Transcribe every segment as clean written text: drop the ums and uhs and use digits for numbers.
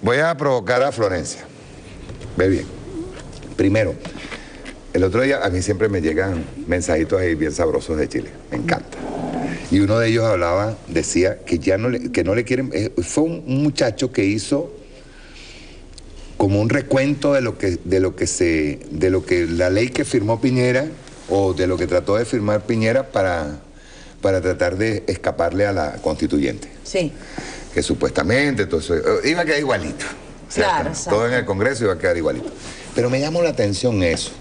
Voy a provocar a Florencia. Ve bien. Primero, el otro día a mí siempre me llegan mensajitos ahí bien sabrosos de Chile. Me encanta. Y uno de ellos decía que ya no le quieren... fue un muchacho que hizo como un recuento de lo que la ley que firmó Piñera, o de lo que trató de firmar Piñera para tratar de escaparle a la constituyente. Sí. Que supuestamente todo eso iba a quedar igualito. O sea, Claro, todo en el Congreso iba a quedar igualito. Pero me llamó la atención eso.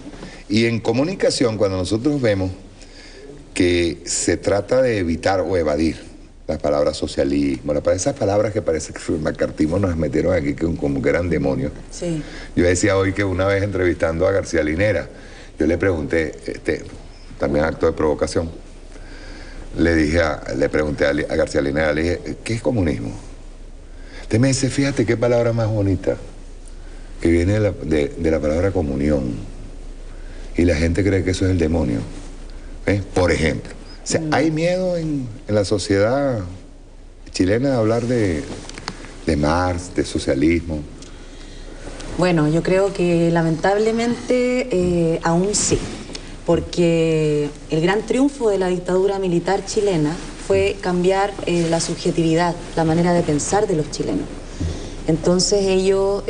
Y en comunicación, cuando nosotros vemos que se trata de evitar o evadir las palabras socialismo, esas palabras que parece que el macartismo nos metieron aquí como que eran demonios. Sí. Yo decía hoy que una vez entrevistando a García Linera, yo le pregunté, también acto de provocación, le pregunté a García Linera, le dije, ¿qué es comunismo? Usted me dice, fíjate qué palabra más bonita, que viene de la palabra comunión. Y la gente cree que eso es el demonio. Por ejemplo. O sea, hay miedo en la sociedad chilena de hablar de Marx, de socialismo. Bueno, yo creo que lamentablemente aún sí, porque el gran triunfo de la dictadura militar chilena fue cambiar la subjetividad, la manera de pensar de los chilenos. Entonces ellos,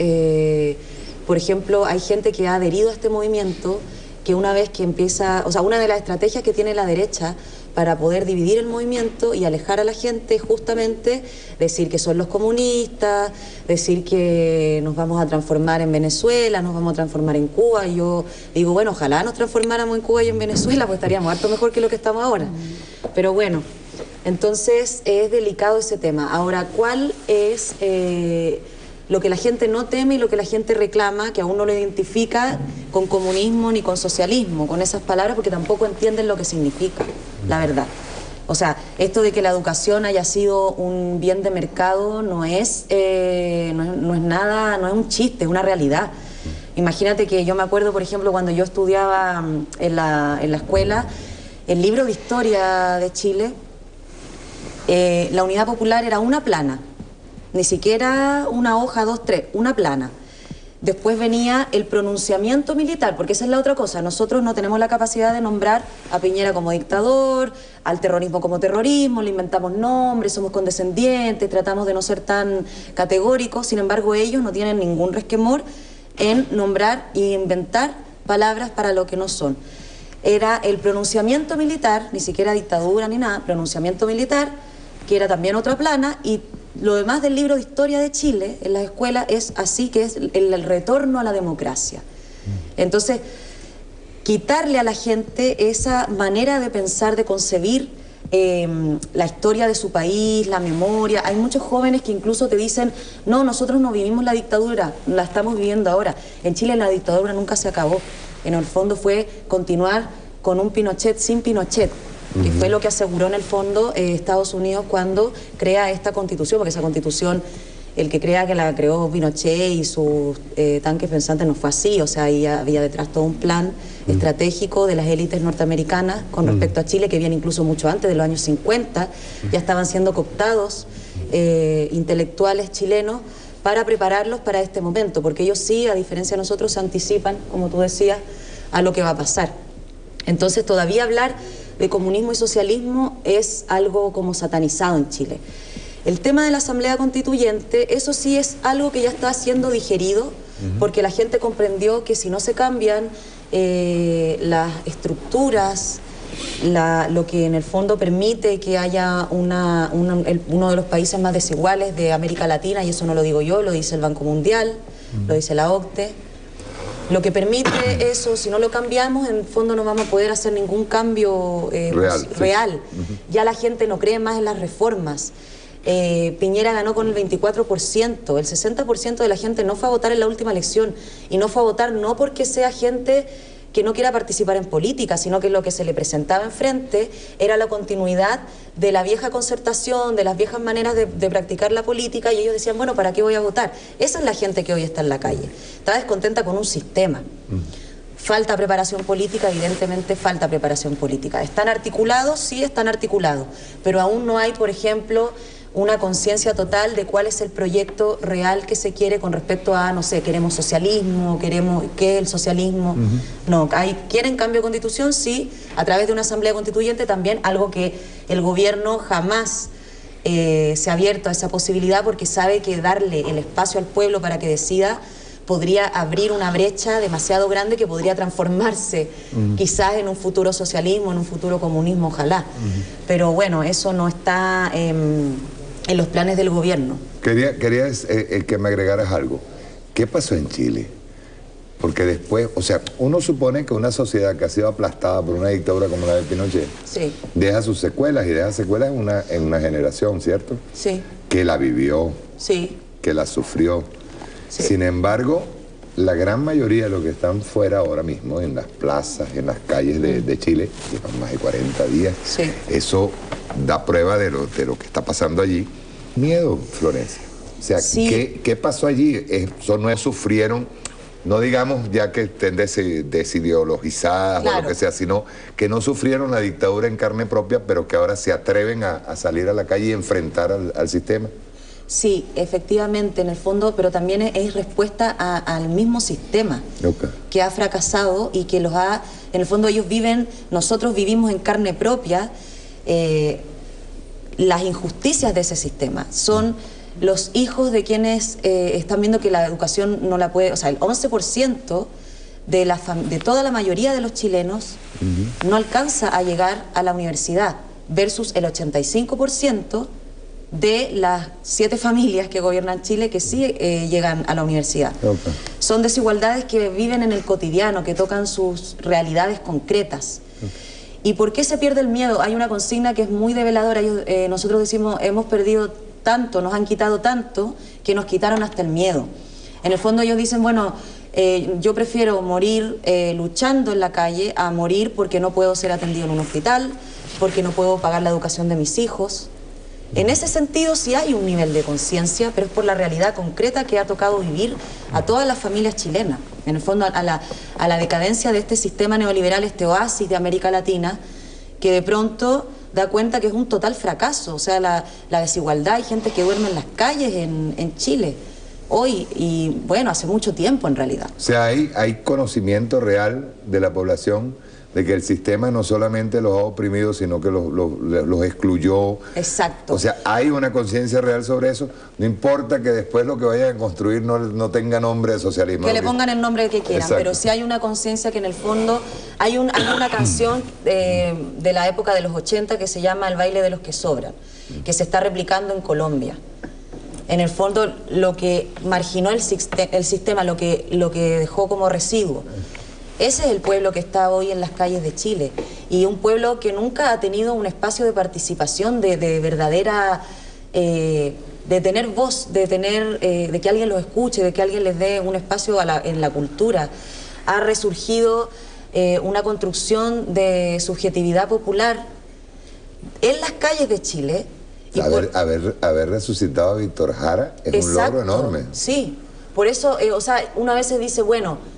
por ejemplo, hay gente que ha adherido a este movimiento que una vez que empieza, o sea, una de las estrategias que tiene la derecha para poder dividir el movimiento y alejar a la gente es justamente decir que son los comunistas, decir que nos vamos a transformar en Venezuela, nos vamos a transformar en Cuba. Y yo digo, bueno, ojalá nos transformáramos en Cuba y en Venezuela, pues estaríamos harto mejor que lo que estamos ahora. Pero bueno, entonces es delicado ese tema. Ahora, ¿cuál es lo que la gente no teme y lo que la gente reclama, que aún no lo identifica con comunismo ni con socialismo, con esas palabras, porque tampoco entienden lo que significa, la verdad? O sea, esto de que la educación haya sido un bien de mercado no es nada, no es un chiste, es una realidad. Imagínate que yo me acuerdo, por ejemplo, cuando yo estudiaba en la escuela, el libro de historia de Chile, la unidad popular era una plana. Ni siquiera una hoja, 2, 3, una plana. Después venía el pronunciamiento militar, porque esa es la otra cosa. Nosotros no tenemos la capacidad de nombrar a Piñera como dictador, al terrorismo como terrorismo, le inventamos nombres, somos condescendientes, tratamos de no ser tan categóricos. Sin embargo, ellos no tienen ningún resquemor en nombrar e inventar palabras para lo que no son. Era el pronunciamiento militar, ni siquiera dictadura ni nada, pronunciamiento militar, que era también otra plana, y lo demás del libro de historia de Chile en las escuelas es así, que es el retorno a la democracia. Entonces, quitarle a la gente esa manera de pensar, de concebir la historia de su país, la memoria. Hay muchos jóvenes que incluso te dicen, no, nosotros no vivimos la dictadura, la estamos viviendo ahora. En Chile la dictadura nunca se acabó. En el fondo fue continuar con un Pinochet sin Pinochet, que fue lo que aseguró en el fondo Estados Unidos cuando crea esta constitución, porque esa constitución, el que crea que la creó Pinochet y sus tanques pensantes no fue así. O sea, ahí había detrás todo un plan estratégico de las élites norteamericanas con respecto a Chile, que viene incluso mucho antes, de los años 50, ya estaban siendo cooptados intelectuales chilenos para prepararlos para este momento, porque ellos sí, a diferencia de nosotros, se anticipan, como tú decías, a lo que va a pasar. Entonces, todavía hablar de comunismo y socialismo es algo como satanizado en Chile. El tema de la Asamblea Constituyente, eso sí es algo que ya está siendo digerido, porque la gente comprendió que si no se cambian las estructuras, lo que en el fondo permite que haya uno de los países más desiguales de América Latina, y eso no lo digo yo, lo dice el Banco Mundial, lo dice la OCDE. Lo que permite eso, si no lo cambiamos, en el fondo no vamos a poder hacer ningún cambio real. Ya la gente no cree más en las reformas. Piñera ganó con el 24%, el 60% de la gente no fue a votar en la última elección, y no fue a votar no porque sea gente que no quiera participar en política, sino que lo que se le presentaba enfrente era la continuidad de la vieja concertación, de las viejas maneras de practicar la política, y ellos decían, bueno, ¿para qué voy a votar? Esa es la gente que hoy está en la calle. Está descontenta con un sistema. Falta preparación política, evidentemente falta preparación política. ¿Están articulados? Sí, están articulados, pero aún no hay, por ejemplo, una conciencia total de cuál es el proyecto real que se quiere con respecto a, no sé, queremos socialismo, queremos, ¿qué es el socialismo? No, quieren cambio de constitución, sí, a través de una asamblea constituyente también, algo que el gobierno jamás se ha abierto a esa posibilidad porque sabe que darle el espacio al pueblo para que decida podría abrir una brecha demasiado grande que podría transformarse quizás en un futuro socialismo, en un futuro comunismo, ojalá. Pero bueno, eso no está en los planes del gobierno. Quería que me agregaras algo. ¿Qué pasó en Chile? Porque después, o sea, uno supone que una sociedad que ha sido aplastada por una dictadura como la de Pinochet, sí, deja sus secuelas, y deja secuelas en una generación, ¿cierto? Sí. Que la vivió, sí, que la sufrió. sí. Sin embargo, la gran mayoría de los que están fuera ahora mismo, en las plazas, en las calles de Chile, llevan más de 40 días, sí, eso da prueba de lo que está pasando allí. Miedo, Florencia. O sea, sí. ¿qué pasó allí? Eso no sufrieron, no digamos ya que estén desideologizadas, claro, o lo que sea, sino que no sufrieron la dictadura en carne propia, pero que ahora se atreven a salir a la calle y enfrentar al sistema. Sí, efectivamente, en el fondo, pero también es respuesta al mismo sistema que ha fracasado y que los ha, en el fondo ellos viven, nosotros vivimos en carne propia las injusticias de ese sistema. Son los hijos de quienes están viendo que la educación no la puede, o sea, el 11% de toda la mayoría de los chilenos no alcanza a llegar a la universidad, versus el 85% de las 7 familias que gobiernan Chile que sí llegan a la universidad. Son desigualdades que viven en el cotidiano, que tocan sus realidades concretas. ¿Y por qué se pierde el miedo? Hay una consigna que es muy develadora. Nosotros decimos, hemos perdido tanto, nos han quitado tanto, que nos quitaron hasta el miedo. En el fondo ellos dicen, bueno, yo prefiero morir luchando en la calle a morir porque no puedo ser atendido en un hospital, porque no puedo pagar la educación de mis hijos. En ese sentido sí hay un nivel de conciencia, pero es por la realidad concreta que ha tocado vivir a todas las familias chilenas. En el fondo a la decadencia de este sistema neoliberal, este oasis de América Latina, que de pronto da cuenta que es un total fracaso. O sea, la desigualdad, hay gente que duerme en las calles en Chile hoy y bueno, hace mucho tiempo en realidad. O sea, hay conocimiento real de la población de que el sistema no solamente los ha oprimido, sino que los excluyó. Exacto. O sea, hay una conciencia real sobre eso. No importa que después lo que vayan a construir no tenga nombre de socialismo. Que le pongan el nombre que quieran. Exacto. Pero sí hay una conciencia que en el fondo... Hay una canción de la época de los 80 que se llama El baile de los que sobran, que se está replicando en Colombia. En el fondo, lo que marginó el sistema, lo que dejó como residuo. Ese es el pueblo que está hoy en las calles de Chile, y un pueblo que nunca ha tenido un espacio de participación, de verdadera, de tener voz, de que alguien los escuche, de que alguien les dé un espacio en la cultura. Ha resurgido una construcción de subjetividad popular en las calles de Chile. Y haber resucitado a Víctor Jara es exacto, un logro enorme. Sí, por eso, o sea, una vez se dice, bueno,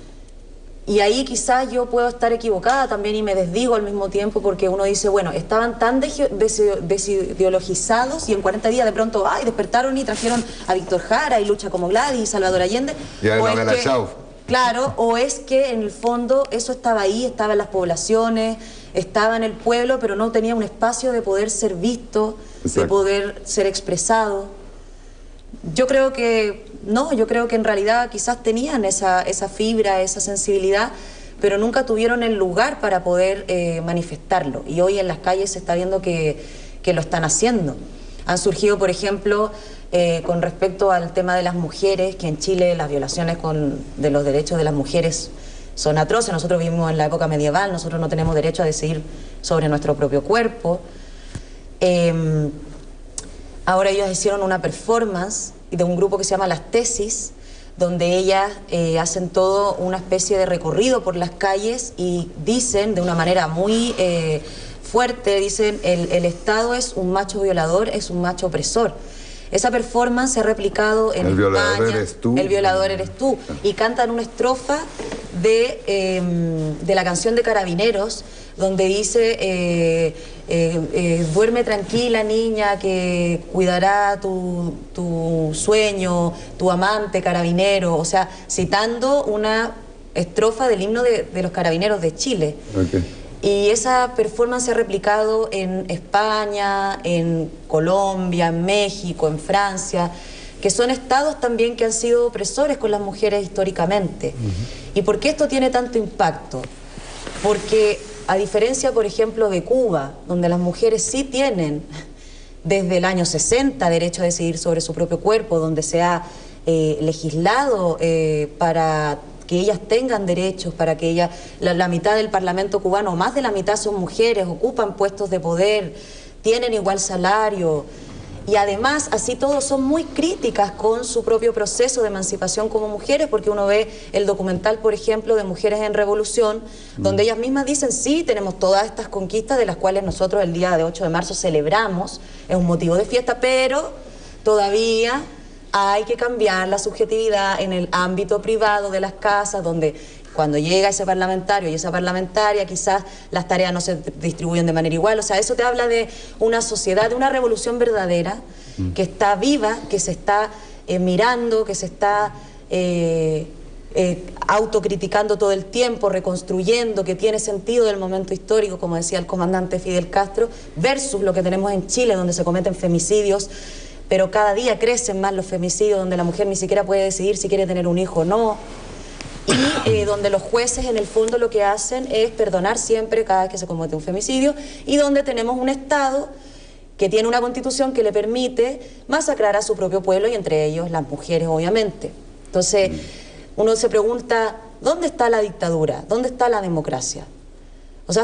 y ahí quizás yo puedo estar equivocada también y me desdigo al mismo tiempo, porque uno dice, bueno, estaban tan desideologizados y en 40 días de pronto, ay, despertaron y trajeron a Víctor Jara y Lucha como Gladys y Salvador Allende. Ya no me la chao. Claro, o es que en el fondo eso estaba ahí, estaba en las poblaciones, estaba en el pueblo, pero no tenía un espacio de poder ser visto, exacto, de poder ser expresado. Yo creo que no, yo creo que en realidad quizás tenían esa fibra, esa sensibilidad, pero nunca tuvieron el lugar para poder manifestarlo. Y hoy en las calles se está viendo que lo están haciendo. Han surgido, por ejemplo, con respecto al tema de las mujeres, que en Chile las violaciones de los derechos de las mujeres son atroces. Nosotros vivimos en la época medieval, nosotros no tenemos derecho a decidir sobre nuestro propio cuerpo. Ahora ellos hicieron una performance de un grupo que se llama Las Tesis, donde ellas hacen todo una especie de recorrido por las calles y dicen de una manera muy fuerte, dicen, el Estado es un macho violador, es un macho opresor. Esa performance se ha replicado en España. El violador eres tú. El violador eres tú. Y cantan una estrofa de la canción de Carabineros, donde dice, duerme tranquila niña, que cuidará tu sueño, tu amante carabinero, o sea, citando una estrofa del himno de los Carabineros de Chile. Okay. Y esa performance se ha replicado en España, en Colombia, en México, en Francia, que son estados también que han sido opresores con las mujeres históricamente. ¿Y por qué esto tiene tanto impacto? Porque a diferencia, por ejemplo, de Cuba, donde las mujeres sí tienen desde el año 60 derecho a decidir sobre su propio cuerpo, donde se ha legislado para que ellas tengan derechos, para que ellas, la mitad del Parlamento cubano, más de la mitad son mujeres, ocupan puestos de poder, tienen igual salario, y además así todos son muy críticas con su propio proceso de emancipación como mujeres, porque uno ve el documental, por ejemplo, de Mujeres en Revolución, donde ellas mismas dicen, sí, tenemos todas estas conquistas de las cuales nosotros el día de 8 de marzo celebramos, es un motivo de fiesta, pero todavía hay que cambiar la subjetividad en el ámbito privado de las casas, donde cuando llega ese parlamentario y esa parlamentaria, quizás las tareas no se distribuyen de manera igual. O sea, eso te habla de una sociedad, de una revolución verdadera, que está viva, que se está mirando, que se está autocriticando todo el tiempo, reconstruyendo, que tiene sentido del momento histórico, como decía el comandante Fidel Castro, versus lo que tenemos en Chile, donde se cometen femicidios, pero cada día crecen más los femicidios, donde la mujer ni siquiera puede decidir si quiere tener un hijo o no, y donde los jueces en el fondo lo que hacen es perdonar siempre cada vez que se comete un femicidio, y donde tenemos un Estado que tiene una constitución que le permite masacrar a su propio pueblo, y entre ellos las mujeres, obviamente. Entonces, uno se pregunta, ¿dónde está la dictadura? ¿Dónde está la democracia? O sea,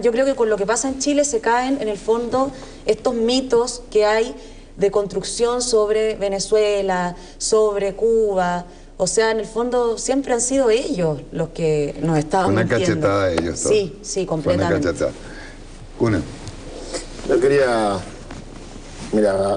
yo creo que con lo que pasa en Chile se caen, en el fondo, estos mitos que hay de construcción sobre Venezuela, sobre Cuba. O sea, en el fondo siempre han sido ellos los que nos estaban mintiendo. Una cachetada de ellos. Sí, sí, completamente. Una cachetada. Cuna. Yo quería, mira,